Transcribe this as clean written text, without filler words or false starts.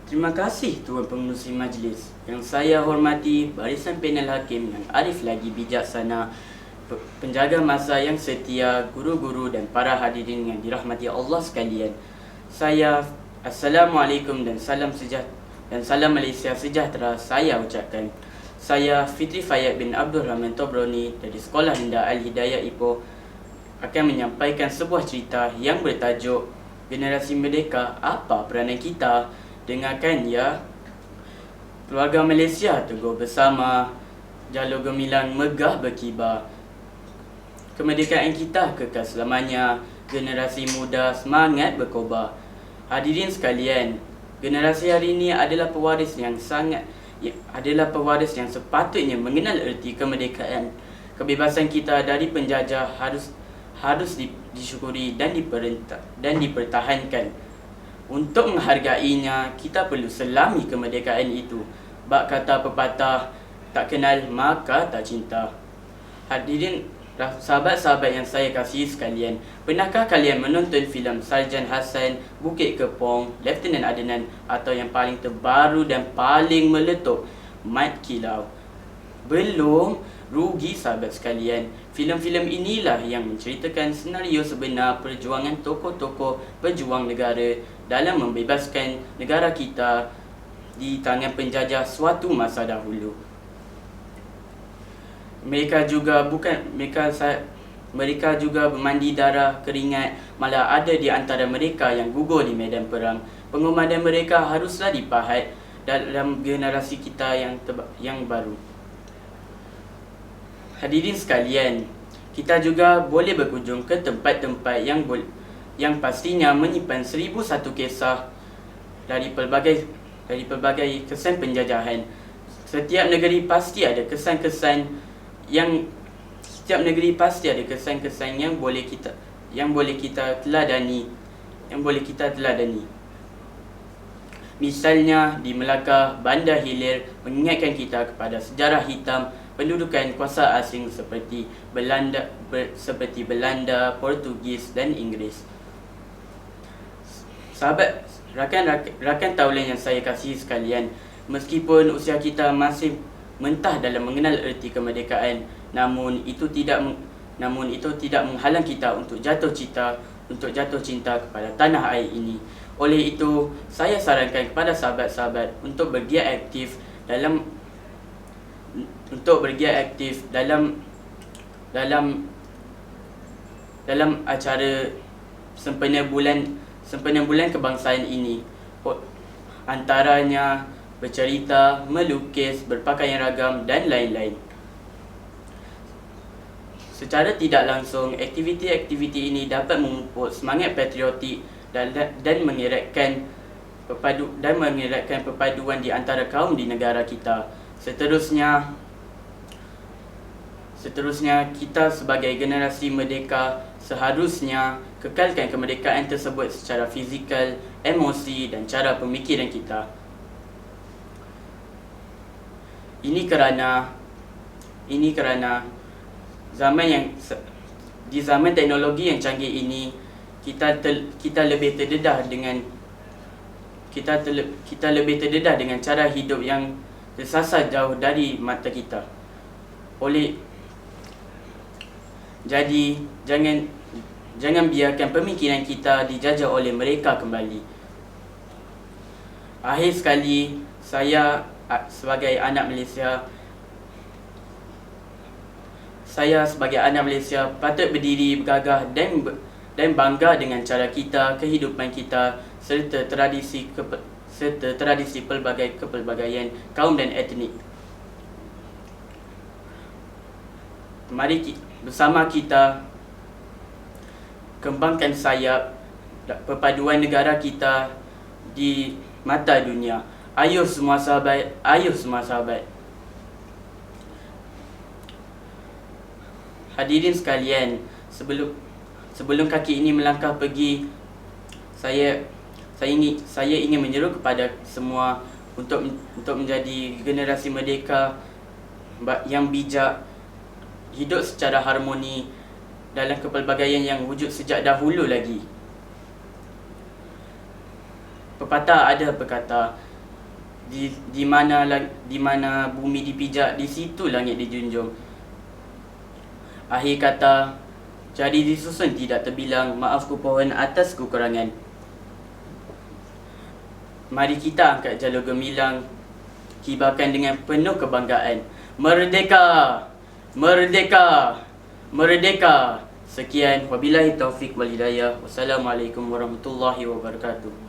Terima kasih Tuan Pengerusi Majlis. Yang saya hormati barisan panel hakim yang arif lagi bijaksana, penjaga masa yang setia, guru-guru dan para hadirin yang dirahmati Allah sekalian. Assalamualaikum dan salam Malaysia sejahtera saya ucapkan. Saya Fitri Fayyad bin Abdul Rahman Tobroni dari Sekolah Rendah Al-Hidayah Ipoh akan menyampaikan sebuah cerita yang bertajuk Generasi Merdeka, Apa Peranan Kita? Dengarkan ya. Keluarga Malaysia teguh bersama, jalur gemilang megah berkibar. Kemerdekaan kita kekal selamanya, generasi muda semangat berkobar. Hadirin sekalian, generasi hari ini adalah pewaris yang sepatutnya mengenal erti kemerdekaan. Kebebasan kita dari penjajah harus disyukuri dan dipertahankan. Untuk menghargainya, kita perlu selami kemerdekaan itu. Bak kata pepatah, tak kenal maka tak cinta. Hadirin sahabat-sahabat yang saya kasihi sekalian, pernahkah kalian menonton filem Sarjan Hassan, Bukit Kepong, Lieutenant Adnan atau yang paling terbaru dan paling meletup, Mat Kilau? Belum? Rugi sahabat sekalian. Filem-filem inilah yang menceritakan senario sebenar perjuangan tokoh-tokoh pejuang negara dalam membebaskan negara kita di tangan penjajah suatu masa dahulu. Mereka juga bermandi darah, keringat, malah ada di antara mereka yang gugur di medan perang. Pengorbanan mereka haruslah dipahat dalam generasi kita yang baru. Hadirin sekalian, kita juga boleh berkunjung ke tempat-tempat yang pastinya menyimpan 1001 kisah dari pelbagai kesan penjajahan. Setiap negeri pasti ada kesan-kesan yang boleh kita teladani. Misalnya di Melaka, Bandar Hilir mengingatkan kita kepada sejarah hitam pendudukan kuasa asing seperti Belanda, Portugis dan Inggeris. Sahabat, rakan taulan yang saya kasihi sekalian, meskipun usia kita masih mentah dalam mengenal erti kemerdekaan, namun itu tidak menghalang kita untuk jatuh cinta kepada tanah air ini. Oleh itu, saya sarankan kepada sahabat-sahabat untuk bergiat aktif dalam acara sempena bulan kebangsaan ini. Antaranya bercerita, melukis, berpakaian ragam dan lain-lain. Secara tidak langsung, aktiviti-aktiviti ini dapat memupuk semangat patriotik dan mengeratkan perpaduan di antara kaum di negara kita. Seterusnya, kita sebagai generasi merdeka seharusnya kekalkan kemerdekaan tersebut secara fizikal, emosi dan cara pemikiran kita. Ini kerana di zaman teknologi yang canggih ini, kita lebih terdedah dengan cara hidup yang tersasar jauh dari mata kita. Jadi jangan biarkan pemikiran kita dijajah oleh mereka kembali. Akhir sekali, saya sebagai anak Malaysia patut berdiri bergagah dan bangga dengan cara kita, kehidupan kita serta tradisi kepelbagaian kaum dan etnik. Mari bersama kita kembangkan sayap perpaduan negara kita di mata dunia. Ayuh semua sahabat. Hadirin sekalian, sebelum kaki ini melangkah pergi, saya ingin menyeru kepada semua untuk menjadi generasi merdeka yang bijak, hidup secara harmoni dalam kepelbagaian yang wujud sejak dahulu lagi. Pepatah ada berkata, di mana bumi dipijak, di situ langit dijunjung. Akhir kata, jadi disusun tidak terbilang, maaf ku pohon atas kekurangan. Mari kita angkat jalur gemilang, kibarkan dengan penuh kebanggaan. Merdeka! Merdeka! Merdeka! Sekian, wabillahi taufik wal hidayah. Wassalamualaikum warahmatullahi wabarakatuh.